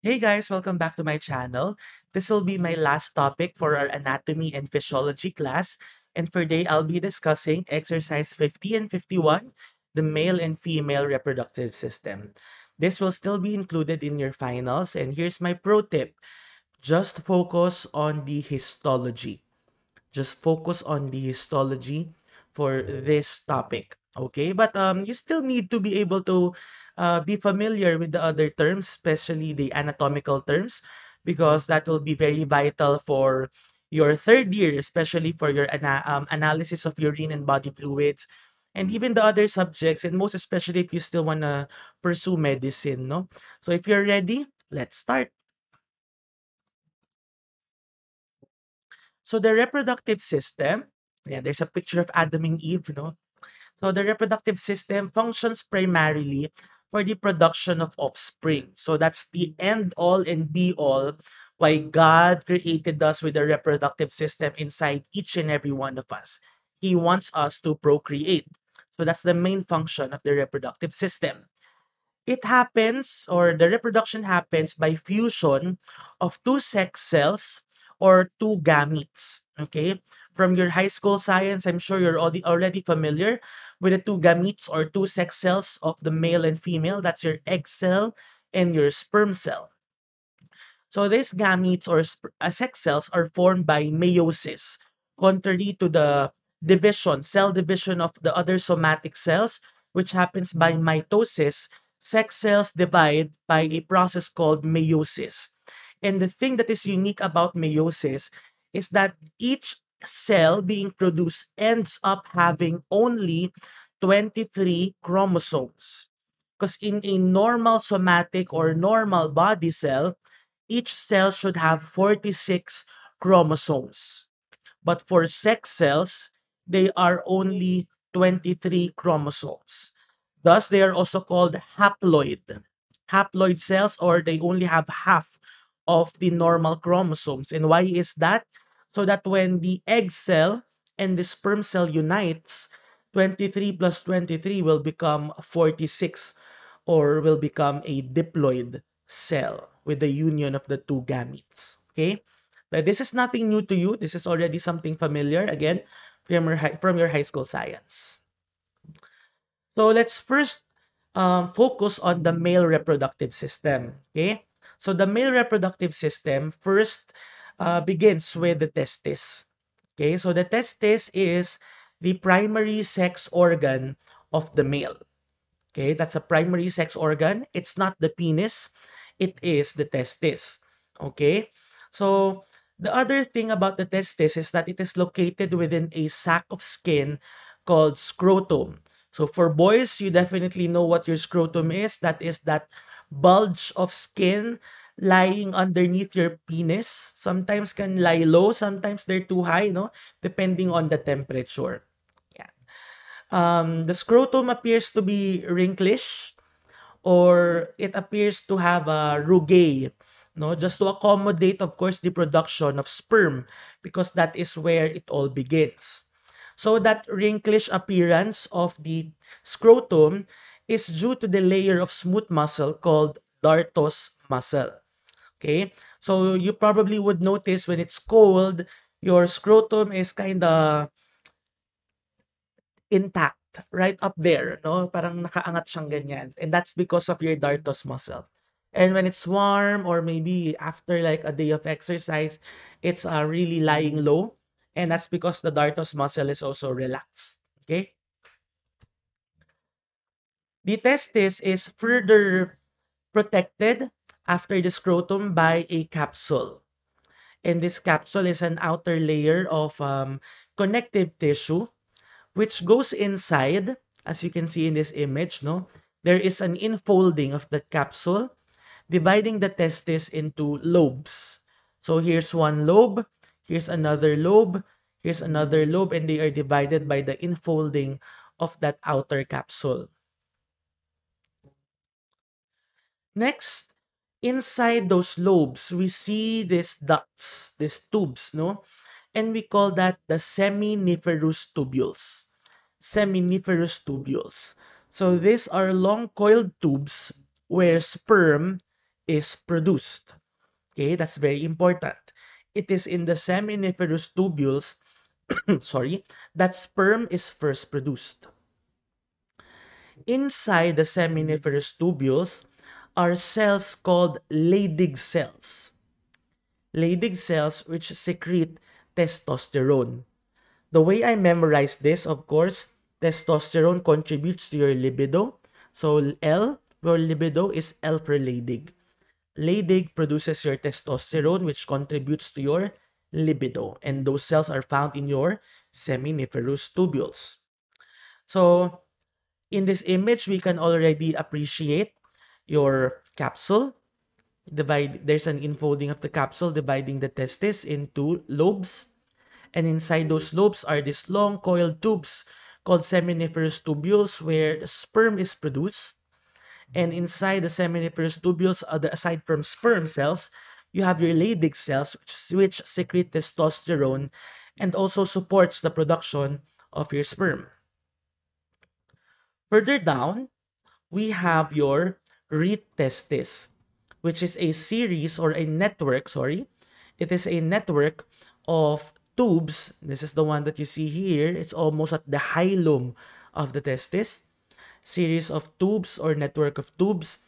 Hey guys, welcome back to my channel. This will be my last topic for our anatomy and physiology class. And for today, I'll be discussing exercise 50 and 51, the male and female reproductive system. This will still be included in your finals. And here's my pro tip. Just focus on the histology. Just focus on the histology for this topic. Okay, but you still need to be able to be familiar with the other terms, especially the anatomical terms, because that will be very vital for your third year, especially for your analysis of urine and body fluids, and even the other subjects, and most especially if you still want to pursue medicine. No, so if you're ready, let's start. So the reproductive system, yeah, there's a picture of Adam and Eve, no? So the reproductive system functions primarily for the production of offspring. So that's the end all and be all why God created us with a reproductive system inside each and every one of us. He wants us to procreate. So that's the main function of the reproductive system. It happens, or the reproduction happens by fusion of two sex cells or two gametes. Okay, from your high school science, I'm sure you're already familiar with the two gametes or two sex cells of the male and female. That's your egg cell and your sperm cell. So these gametes or sex cells are formed by meiosis, contrary to the cell division of the other somatic cells, which happens by mitosis. Sex cells divide by a process called meiosis. And the thing that is unique about meiosis is that each cell being produced ends up having only 23 chromosomes. Because in a normal somatic or normal body cell, each cell should have 46 chromosomes. But for sex cells, they are only 23 chromosomes. Thus, they are also called haploid. Haploid cells, or they only have half of the normal chromosomes. And why is that? So that when the egg cell and the sperm cell unites, 23 plus 23 will become 46 or will become a diploid cell with the union of the two gametes. Okay? But this is nothing new to you. This is already something familiar, again, from your high school science. So let's first focus on the male reproductive system. Okay? So the male reproductive system first begins with the testis. Okay? So the testis is the primary sex organ of the male. Okay, that's a primary sex organ. It's not the penis, it is the testis. Okay, so the other thing about the testis is that it is located within a sac of skin called scrotum. So for boys, you definitely know what your scrotum is. That is that bulge of skin lying underneath your penis. Sometimes can lie low, sometimes they're too high, no? Depending on the temperature. Yeah. The scrotum appears to be wrinklish or it appears to have a rugae, no, just to accommodate, of course, the production of sperm because that is where it all begins. So that wrinklish appearance of the scrotum is due to the layer of smooth muscle called dartos muscle. Okay, so you probably would notice when it's cold, your scrotum is kind of intact, right up there, no? Parang nakaangat siyang ganyan. And that's because of your dartos muscle. And when it's warm or maybe after like a day of exercise, it's really lying low. And that's because the dartos muscle is also relaxed. Okay? The testis is further protected after the scrotum by a capsule. And this capsule is an outer layer of connective tissue which goes inside, as you can see in this image, no? There is an infolding of the capsule, dividing the testis into lobes. So here's one lobe, here's another lobe, here's another lobe, and they are divided by the infolding of that outer capsule. Next, inside those lobes, we see these ducts, these tubes, no? And we call that the seminiferous tubules. Seminiferous tubules. So these are long coiled tubes where sperm is produced. Okay, that's very important. It is in the seminiferous tubules, sorry, that sperm is first produced. Inside the seminiferous tubules are cells called Leydig cells. Leydig cells which secrete testosterone. The way I memorize this, of course, testosterone contributes to your libido. So L for libido is L for Leydig. Leydig produces your testosterone, which contributes to your libido. And those cells are found in your seminiferous tubules. So in this image, we can already appreciate your capsule. There's an infolding of the capsule dividing the testis into lobes. And inside those lobes are these long coiled tubes called seminiferous tubules where the sperm is produced. And inside the seminiferous tubules, aside from sperm cells, you have your Leydig cells, which secrete testosterone and also supports the production of your sperm. Further down, we have your rete testis, which is a series or a network, sorry. It is a network of tubes. This is the one that you see here. It's almost at the hilum of the testis. Series of tubes or network of tubes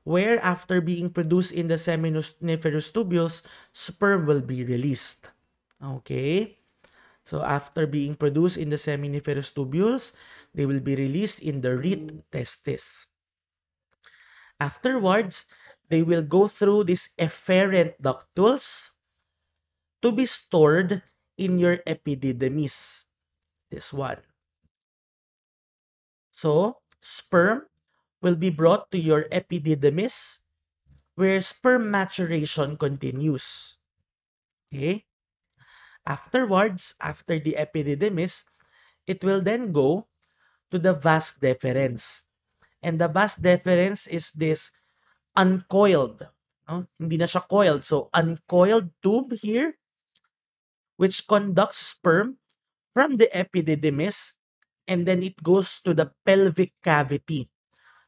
where after being produced in the seminiferous tubules, sperm will be released. Okay? So after being produced in the seminiferous tubules, they will be released in the rete testis. Afterwards, they will go through these efferent ductules to be stored in your epididymis. This one. So, sperm will be brought to your epididymis where sperm maturation continues. Okay? Afterwards, after the epididymis, it will then go to the vas deferens. And the vas deferens is this uncoiled. No? Hindi na siya coiled. So, uncoiled tube here which conducts sperm from the epididymis and then it goes to the pelvic cavity.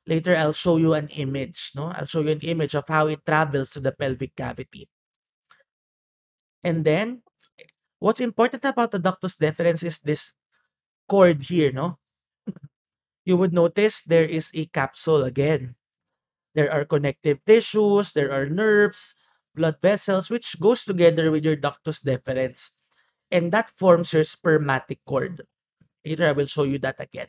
Later, I'll show you an image. No? I'll show you an image of how it travels to the pelvic cavity. And then, what's important about the ductus deferens is this cord here. No? You would notice there is a capsule again. There are connective tissues, there are nerves, blood vessels, which goes together with your ductus deferens. And that forms your spermatic cord. Later, I will show you that again.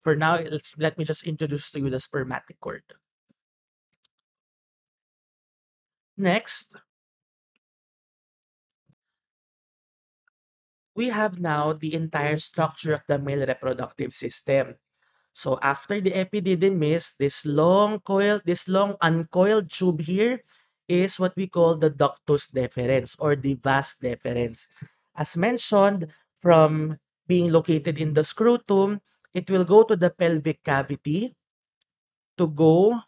For now, let me just introduce to you the spermatic cord. Next, we have now the entire structure of the male reproductive system. So after the epididymis, this long uncoiled tube here is what we call the ductus deferens or the vas deferens. As mentioned, from being located in the scrotum, it will go to the pelvic cavity to go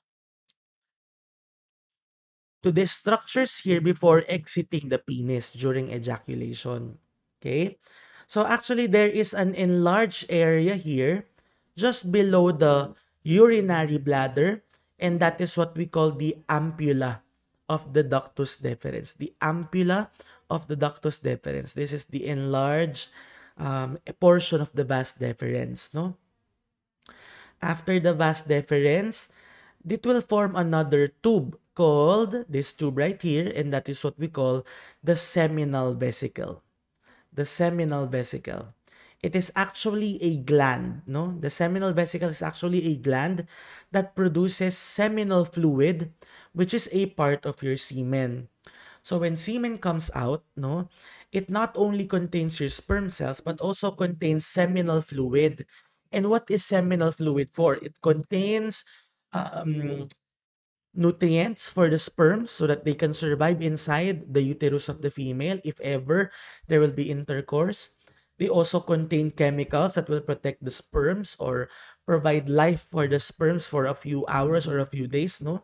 to the structures here before exiting the penis during ejaculation. Okay? So actually, there is an enlarged area here just below the urinary bladder, and that is what we call the ampulla of the ductus deferens. The ampulla of the ductus deferens. This is the enlarged portion of the vas deferens. No? After the vas deferens, it will form another tube called this tube right here, and that is what we call the seminal vesicle. The seminal vesicle. It is actually a gland, no? The seminal vesicle is actually a gland that produces seminal fluid, which is a part of your semen. So when semen comes out, no, it not only contains your sperm cells, but also contains seminal fluid. And what is seminal fluid for? It contains um, nutrients for the sperms so that they can survive inside the uterus of the female if ever there will be intercourse. They also contain chemicals that will protect the sperms or provide life for the sperms for a few hours or a few days, no?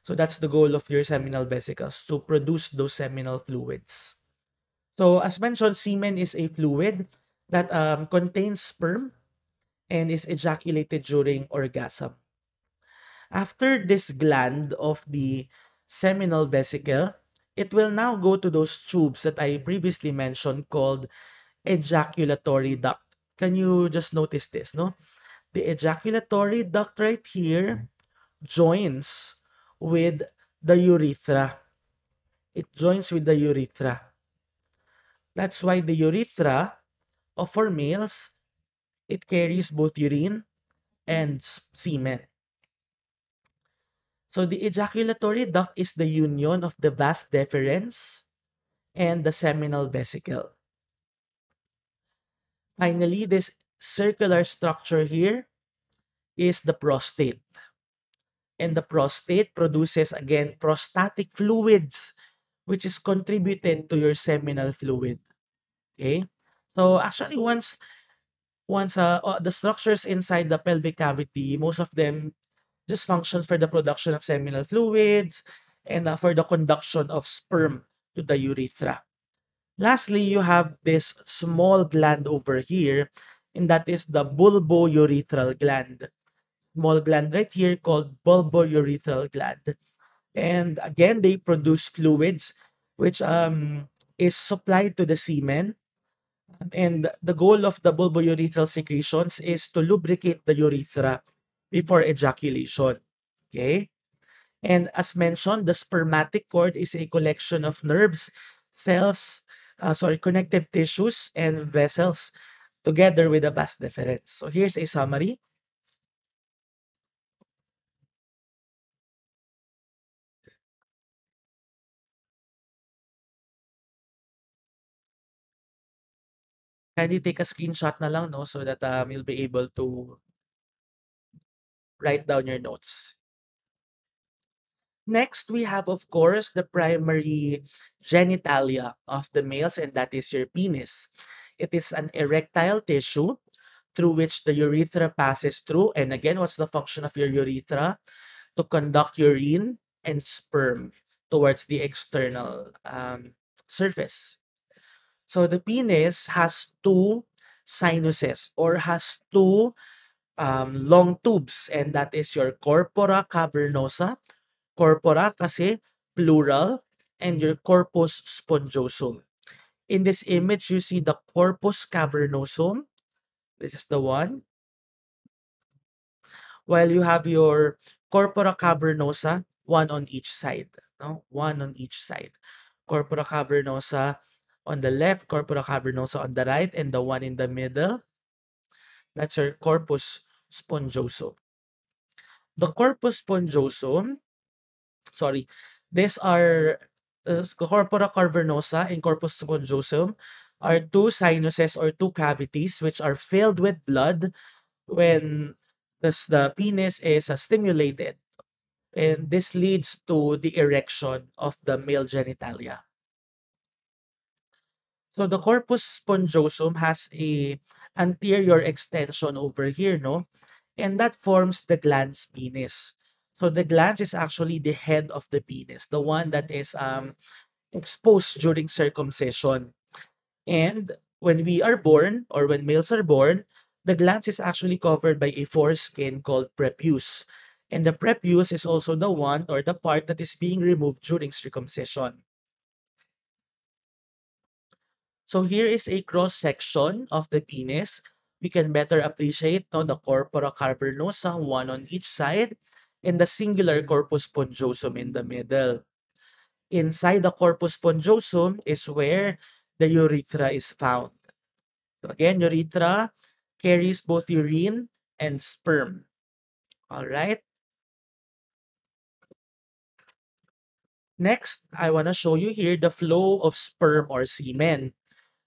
So that's the goal of your seminal vesicles, to produce those seminal fluids. So as mentioned, semen is a fluid that contains sperm and is ejaculated during orgasm. After this gland of the seminal vesicle, it will now go to those tubes that I previously mentioned called ejaculatory duct. Can you just notice this, no? The ejaculatory duct right here joins with the urethra. It joins with the urethra. That's why the urethra of for males, it carries both urine and semen. So the ejaculatory duct is the union of the vas deferens and the seminal vesicle. Finally, this circular structure here is the prostate. And the prostate produces, again, prostatic fluids, which is contributed to your seminal fluid. Okay? So actually, once the structures inside the pelvic cavity, most of them just functions for the production of seminal fluids and for the conduction of sperm to the urethra. Lastly, you have this small gland over here, and that is the bulbourethral gland. Small gland right here called bulbourethral gland. And again, they produce fluids which is supplied to the semen. And the goal of the bulbourethral secretions is to lubricate the urethra before ejaculation. Okay? And as mentioned, the spermatic cord is a collection of nerves, cells, connective tissues, and vessels together with a vas deferens. So here's a summary. Kindly take a screenshot na lang, no, so that you'll be able to write down your notes. Next, we have, of course, the primary genitalia of the males, and that is your penis. It is an erectile tissue through which the urethra passes through. And again, what's the function of your urethra? To conduct urine and sperm towards the external surface. So the penis has two sinuses or has two long tubes, and that is your corpora cavernosa. Corpora kasi plural, and your corpus spongiosum. In this image, you see the corpus cavernosum. This is the one. While you have your corpora cavernosa, one on each side. No? One on each side. Corpora cavernosa on the left, corpora cavernosa on the right, and the one in the middle, that's your corpus spongiosum. The corpus spongiosum, sorry, these are corpora cavernosa and corpus spongiosum are two sinuses or two cavities which are filled with blood when the penis is stimulated, and this leads to the erection of the male genitalia. So the corpus spongiosum has a anterior extension over here, no? And that forms the glans penis. So the glans is actually the head of the penis, the one that is exposed during circumcision. And when we are born, or when males are born, the glans is actually covered by a foreskin called prepuce. And the prepuce is also the one or the part that is being removed during circumcision. So here is a cross section of the penis. We can better appreciate, no, the corpora cavernosa, one on each side, and the singular corpus spongiosum in the middle. Inside the corpus spongiosum is where the urethra is found. So again, urethra carries both urine and sperm. All right. Next, I want to show you here the flow of sperm or semen.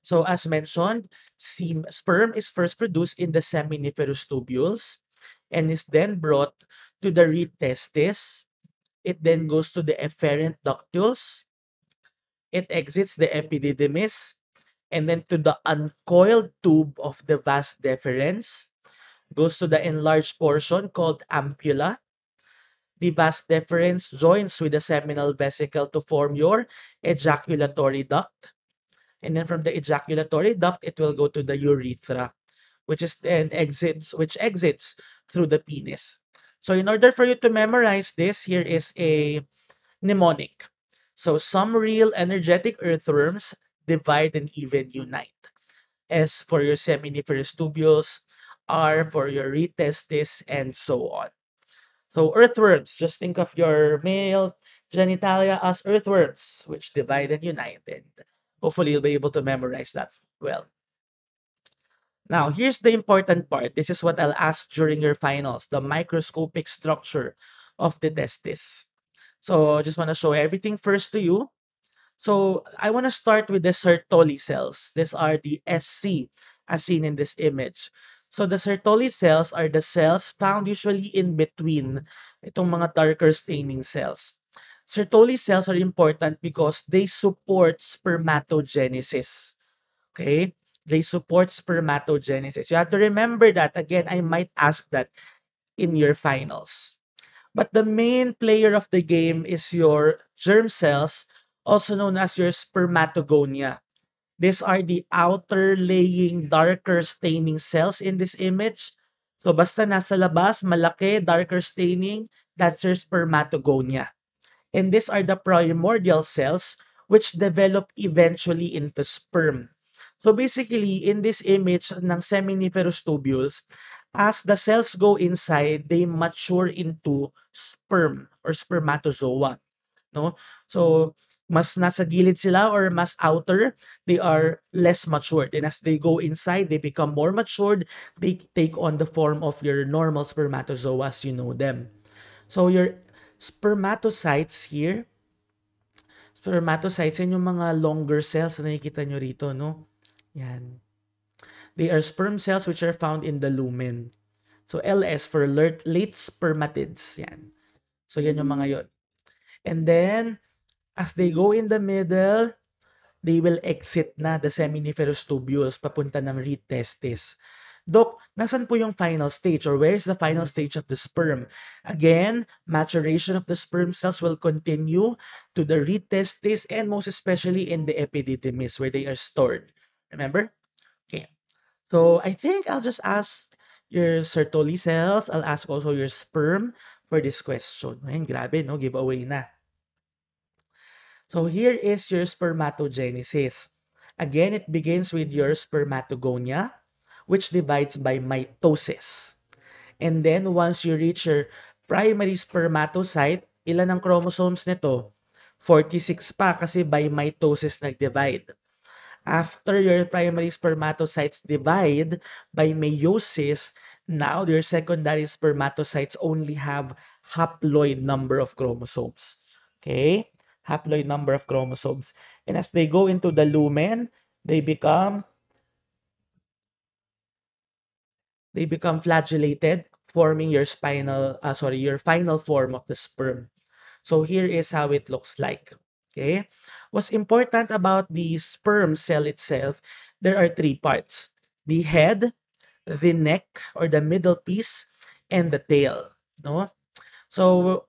So as mentioned, sperm is first produced in the seminiferous tubules and is then brought to the reed testis. It then goes to the efferent ductules. It exits the epididymis and then to the uncoiled tube of the vas deferens. Goes to the enlarged portion called ampulla. The vas deferens joins with the seminal vesicle to form your ejaculatory duct. And then from the ejaculatory duct, it will go to the urethra, which exits through the penis. So in order for you to memorize this, here is a mnemonic. So some real energetic earthworms divide and even unite. S for your seminiferous tubules, R for your retestis, and so on. So earthworms, just think of your male genitalia as earthworms, which divide and unite. And hopefully you'll be able to memorize that well. Now, here's the important part. This is what I'll ask during your finals, the microscopic structure of the testis. So I just want to show everything first to you. So I want to start with the Sertoli cells. These are the SC as seen in this image. So the Sertoli cells are the cells found usually in between itong mga darker staining cells. Sertoli cells are important because they support spermatogenesis. Okay? They support spermatogenesis. You have to remember that. Again, I might ask that in your finals. But the main player of the game is your germ cells, also known as your spermatogonia. These are the outer laying darker staining cells in this image. So basta nasa labas, malaki, darker staining, that's your spermatogonia. And these are the primordial cells which develop eventually into sperm. So basically, in this image ng seminiferous tubules, as the cells go inside, they mature into sperm or spermatozoa. No? So, mas nasa gilid sila or mas outer, they are less matured. And as they go inside, they become more matured. They take on the form of your normal spermatozoa as you know them. So, your spermatocytes here, spermatocytes, yan yung mga longer cells na nakikita nyo rito, no? Yan. They are sperm cells which are found in the lumen. So, LS for late spermatids. Yan. So, yan yung mga yon. And then, as they go in the middle, they will exit na the seminiferous tubules papunta ng reed testis. Doc, nasan po yung final stage or where is the final stage of the sperm? Again, maturation of the sperm cells will continue to the reed testis and most especially in the epididymis where they are stored. Remember? Okay. So I think I'll just ask your Sertoli cells. I'll ask also your sperm for this question. Ayun, grabe, no? Giveaway na. So here is your spermatogenesis. Again, it begins with your spermatogonia, which divides by mitosis. And then once you reach your primary spermatocyte, ilan ang chromosomes nito? 46 pa kasi by mitosis nag-divide. After your primary spermatocytes divide by meiosis, now your secondary spermatocytes only have haploid number of chromosomes. Okay? Haploid number of chromosomes. And as they go into the lumen, they become flagellated, forming your your final form of the sperm. So here is how it looks like. Okay? What's important about the sperm cell itself, there are three parts. The head, the neck or the middle piece, and the tail. No? So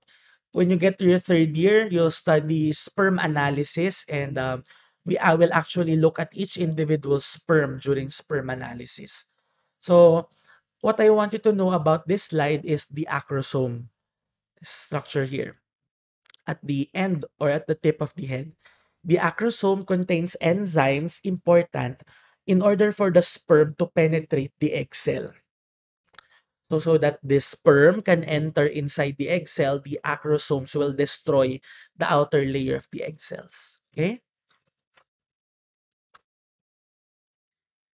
when you get to your third year, you'll study sperm analysis and I will actually look at each individual sperm during sperm analysis. So what I want you to know about this slide is the acrosome structure here. At the end or at the tip of the head, the acrosome contains enzymes important in order for the sperm to penetrate the egg cell. So that the sperm can enter inside the egg cell, the acrosomes will destroy the outer layer of the egg cells. Okay?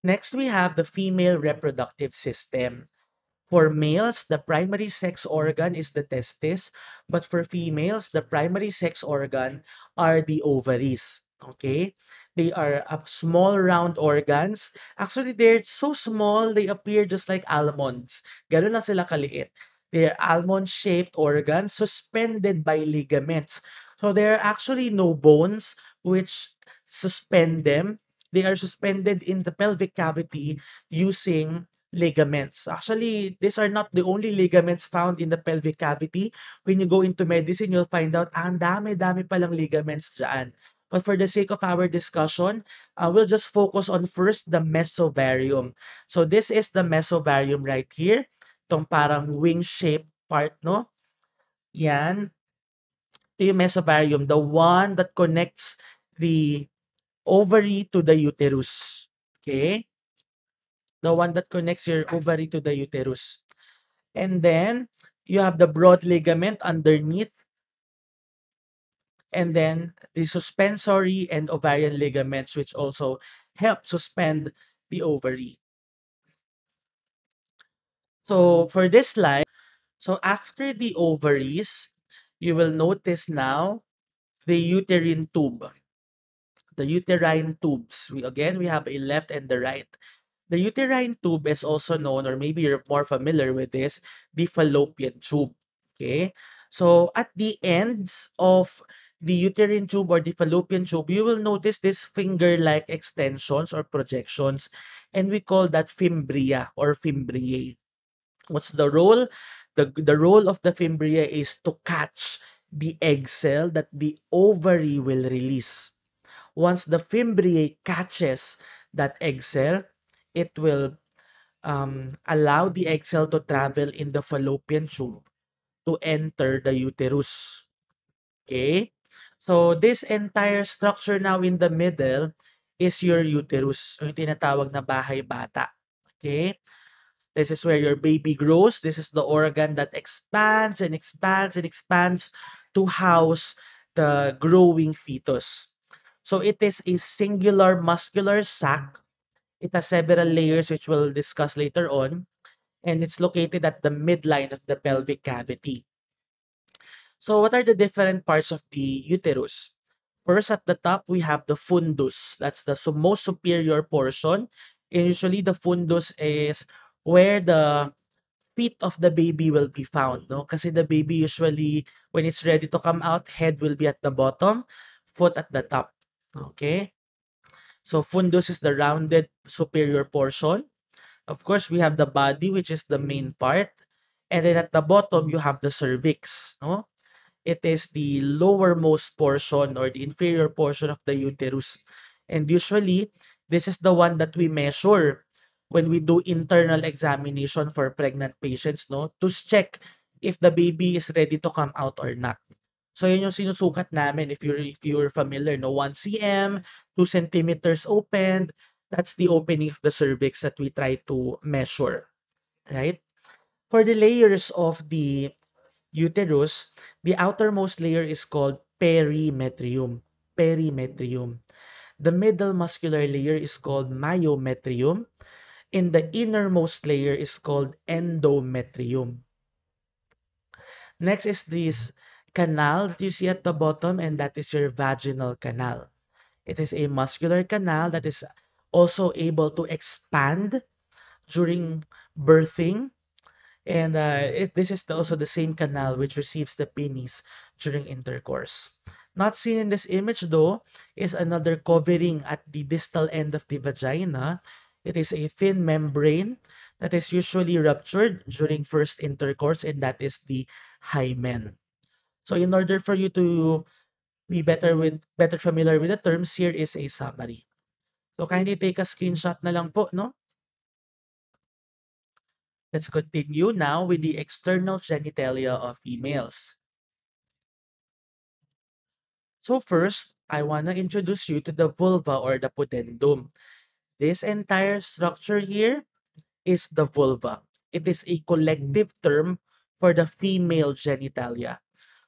Next, we have the female reproductive system. For males, the primary sex organ is the testis, but for females, the primary sex organ are the ovaries. Okay? They are small round organs. Actually, they're so small, they appear just like almonds. Ganun lang sila kaliit. They're almond-shaped organs suspended by ligaments. So there are actually no bones which suspend them. They are suspended in the pelvic cavity using ligaments. Actually, these are not the only ligaments found in the pelvic cavity. When you go into medicine, you'll find out, ang dami-dami palang ligaments dyan. But for the sake of our discussion, we'll just focus on first the mesovarium. So this is the mesovarium right here. Itong parang wing-shaped part, no? Yan. to yung mesovarium, the one that connects the ovary to the uterus. Okay? The one that connects your ovary to the uterus. And then you have the broad ligament underneath, and then the suspensory and ovarian ligaments, which also help suspend the ovary. So for this slide, so after the ovaries, you will notice now the uterine tube, the uterine tubes. We have a left and the right. The uterine tube is also known, or maybe you're more familiar with this, the fallopian tube. Okay? So at the ends of the uterine tube or the fallopian tube, you will notice these finger-like extensions or projections, and we call that fimbria or fimbriae. What's the role? The role of the fimbria is to catch the egg cell that the ovary will release. Once the fimbriae catches that egg cell, it will allow the egg cell to travel in the fallopian tube to enter the uterus. Okay? So, this entire structure now in the middle is your uterus, o yung tinatawag na bahay bata. Okay? This is where your baby grows. This is the organ that expands and expands and expands to house the growing fetus. So it is a singular muscular sac. It has several layers, which we'll discuss later on, and it's located at the midline of the pelvic cavity. So what are the different parts of the uterus? First, at the top, we have the fundus. That's the most superior portion. And usually, the fundus is where the feet of the baby will be found, no? Kasi the baby usually, when it's ready to come out, head will be at the bottom, foot at the top. Okay? So fundus is the rounded superior portion. Of course, we have the body, which is the main part. And then at the bottom, you have the cervix, no? It is the lowermost portion or the inferior portion of the uterus. And usually, this is the one that we measure when we do internal examination for pregnant patients, no? To check if the baby is ready to come out or not. So yun yung sinusukat namin if you're familiar, no? 1 cm, 2 centimeters opened. That's the opening of the cervix that we try to measure, right? For the layers of the uterus, the outermost layer is called perimetrium. Perimetrium. The middle muscular layer is called myometrium, and the innermost layer is called endometrium. Next is this canal that you see at the bottom, and that is your vaginal canal. It is a muscular canal that is also able to expand during birthing. And this is also the same canal which receives the penis during intercourse. Not seen in this image though is another covering at the distal end of the vagina. It is a thin membrane that is usually ruptured during first intercourse, and that is the hymen. So in order for you to be better familiar with the terms, here is a summary. So kindly take a screenshot na lang po, no? Let's continue now with the external genitalia of females. So first, I want to introduce you to the vulva or the pudendum. This entire structure here is the vulva. It is a collective term for the female genitalia.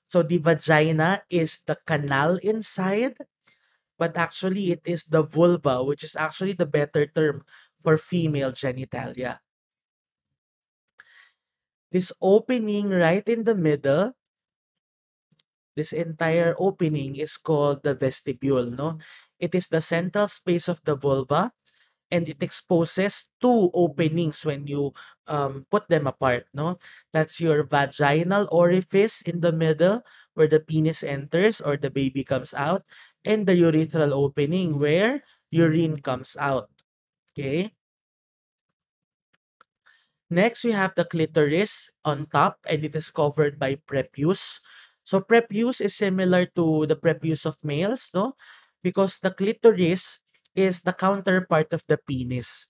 So the vagina is the canal inside, but actually it is the vulva, which is actually the better term for female genitalia. This opening right in the middle, this entire opening is called the vestibule, no? It is the central space of the vulva, and it exposes two openings when you put them apart, no? That's your vaginal orifice in the middle where the penis enters or the baby comes out, and the urethral opening where urine comes out. Okay? Next, we have the clitoris on top, and it is covered by prepuce. So prepuce is similar to the prepuce of males, no? Because the clitoris is the counterpart of the penis.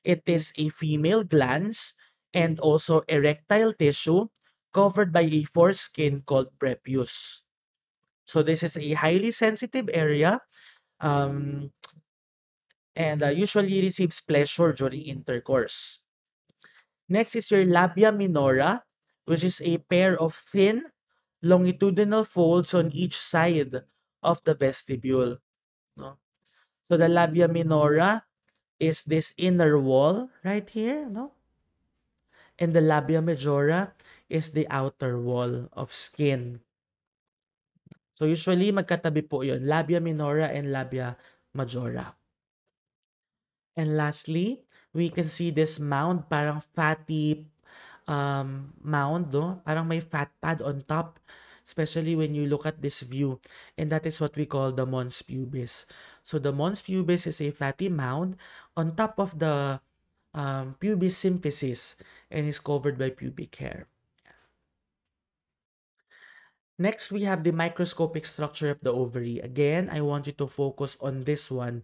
It is a female glans and also erectile tissue covered by a foreskin called prepuce. So this is a highly sensitive area, um, and usually receives pleasure during intercourse. Next is your labia minora, which is a pair of thin longitudinal folds on each side of the vestibule. No? So the labia minora is this inner wall right here, no? And the labia majora is the outer wall of skin. So usually magkatabi po 'yon, labia minora and labia majora. And lastly, we can see this mound, parang fatty mound, no? Parang may fat pad on top, especially when you look at this view. And that is what we call the mons pubis. So the mons pubis is a fatty mound on top of the pubis symphysis and is covered by pubic hair. Next, we have the microscopic structure of the ovary. Again, I want you to focus on this one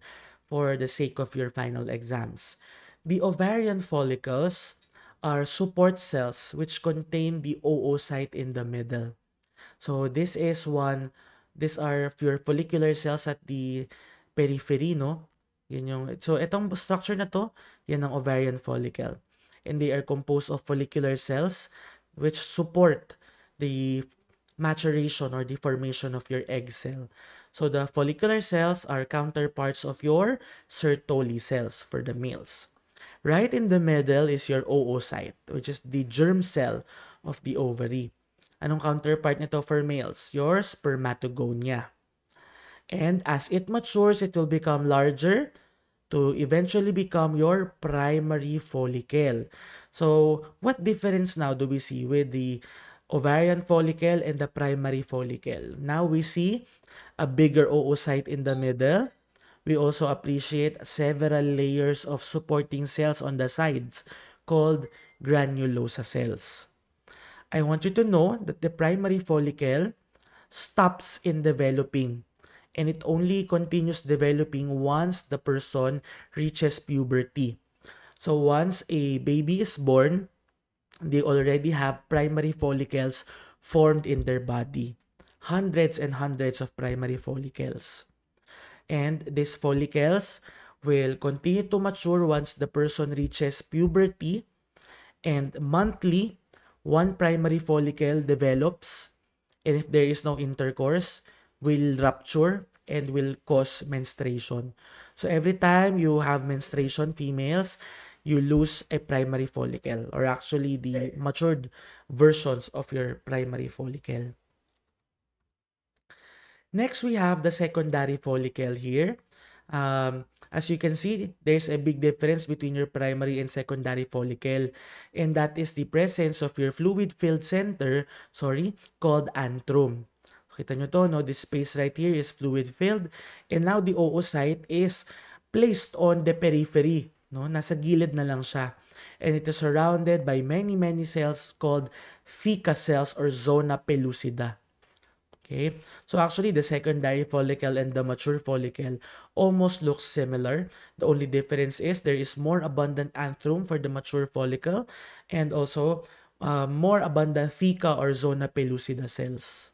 for the sake of your final exams. The ovarian follicles are support cells which contain the oocyte in the middle. So these are your follicular cells at the periphery, no? So itong structure na to, yan ang ovarian follicle. And they are composed of follicular cells which support the maturation or the formation of your egg cell. So the follicular cells are counterparts of your Sertoli cells for the males. Right in the middle is your oocyte, which is the germ cell of the ovary. Anong counterpart nito for males? Your spermatogonia. And as it matures, it will become larger to eventually become your primary follicle. So, what difference now do we see with the ovarian follicle and the primary follicle? Now we see a bigger oocyte in the middle. We also appreciate several layers of supporting cells on the sides called granulosa cells. I want you to know that the primary follicle stops in developing and it only continues developing once the person reaches puberty. So once a baby is born, they already have primary follicles formed in their body. Hundreds and hundreds of primary follicles. And these follicles will continue to mature once the person reaches puberty, and monthly, one primary follicle develops, and if there is no intercourse, will rupture and will cause menstruation. So every time you have menstruation, females, you lose a primary follicle, or actually the matured versions of your primary follicle. Next, we have the secondary follicle here. As you can see, there's a big difference between your primary and secondary follicle, and that is the presence of your fluid-filled center, called antrum. Kita nyo to, no? This space right here is fluid-filled, and now the oocyte is placed on the periphery, no? Nasa gilid na lang siya. And it is surrounded by many, many cells called theca cells or zona pellucida. Okay, so actually the secondary follicle and the mature follicle almost looks similar. The only difference is there is more abundant antrum for the mature follicle and also more abundant theca or zona pellucida cells.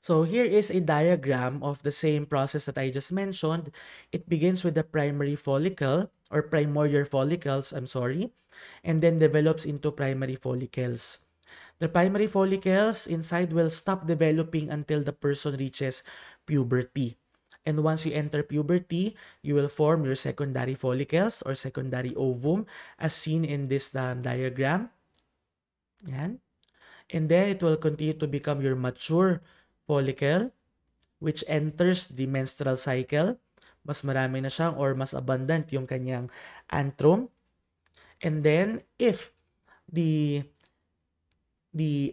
So here is a diagram of the same process that I just mentioned. It begins with the primary follicle or primordial follicles, and then develops into primary follicles. The primary follicles inside will stop developing until the person reaches puberty. And once you enter puberty, you will form your secondary follicles or secondary ovum as seen in this diagram. Yan. And then it will continue to become your mature follicle which enters the menstrual cycle. Mas marami na siyang or mas abundant yung kanyang antrum. And then if the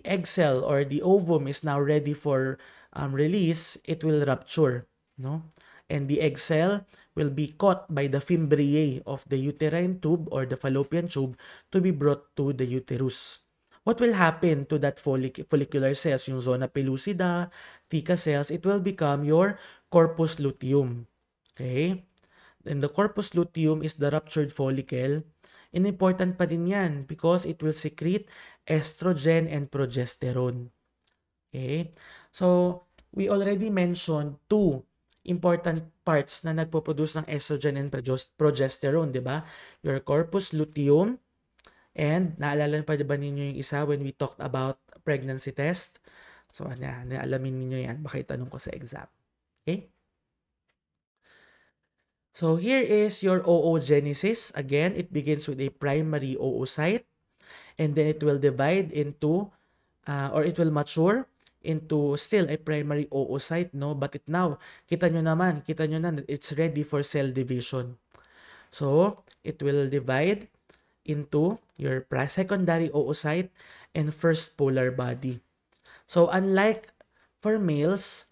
egg cell or the ovum is now ready for release, it will rupture, no? And the egg cell will be caught by the fimbriae of the uterine tube or the fallopian tube to be brought to the uterus. What will happen to that follicular cells, yung zona pellucida, theca cells? It will become your corpus luteum. Okay? And the corpus luteum is the ruptured follicle. And important pa din yan because it will secrete estrogen and progesterone. Okay? So, we already mentioned two important parts na nagpo-produce ng estrogen and progesterone, di ba? Your corpus luteum, and naalala pa ba ninyo yung isa when we talked about pregnancy test? So, naalamin ninyo yan. Baka itanong ko sa exam. Okay? So, here is your oogenesis. Again, it begins with a primary oocyte, and then it will divide into, or it will mature into still a primary oocyte, no? But it now, kita nyo na, it's ready for cell division. So, it will divide into your secondary oocyte and first polar body. So, unlike for males,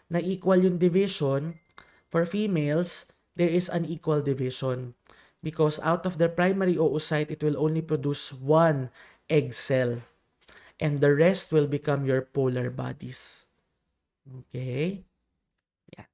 na equal yung division, for females, there is unequal division. Because out of the primary oocyte, it will only produce one egg cell. And the rest will become your polar bodies. Okay? Yeah.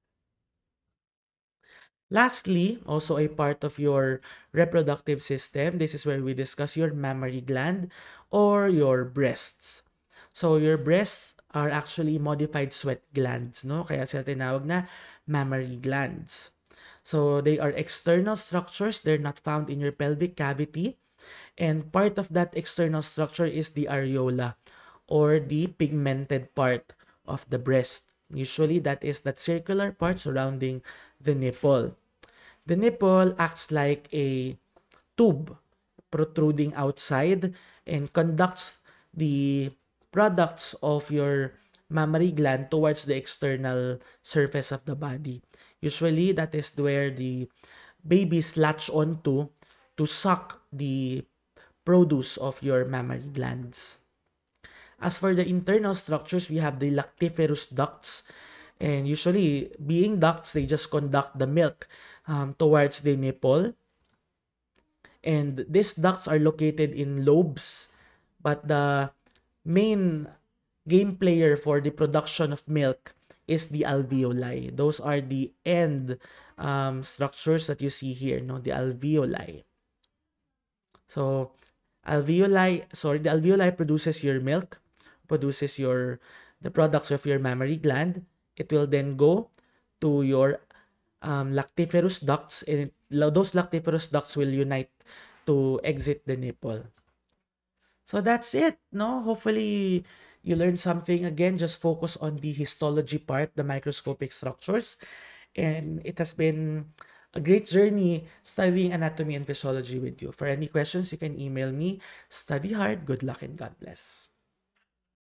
Lastly, also a part of your reproductive system, this is where we discuss your mammary gland or your breasts. So, your breasts are actually modified sweat glands, no? Kaya sila tinawag na mammary glands. So, they are external structures. They're not found in your pelvic cavity. And part of that external structure is the areola or the pigmented part of the breast. Usually, that is that circular part surrounding the nipple. The nipple acts like a tube protruding outside and conducts the products of your mammary gland towards the external surface of the body. Usually, that is where the babies latch onto to suck the produce of your mammary glands. As for the internal structures, we have the lactiferous ducts. And usually, being ducts, they just conduct the milk towards the nipple. And these ducts are located in lobes. But the main game player for the production of milk is the alveoli. Those are the end structures that you see here, no? The alveoli. So, the alveoli produces your milk, produces the products of your mammary gland. It will then go to your lactiferous ducts, and those lactiferous ducts will unite to exit the nipple. So that's it, no? Hopefully, you learned something. Again, just focus on the histology part, the microscopic structures. And it has been a great journey studying anatomy and physiology with you. For any questions, you can email me. Study hard, good luck, and God bless.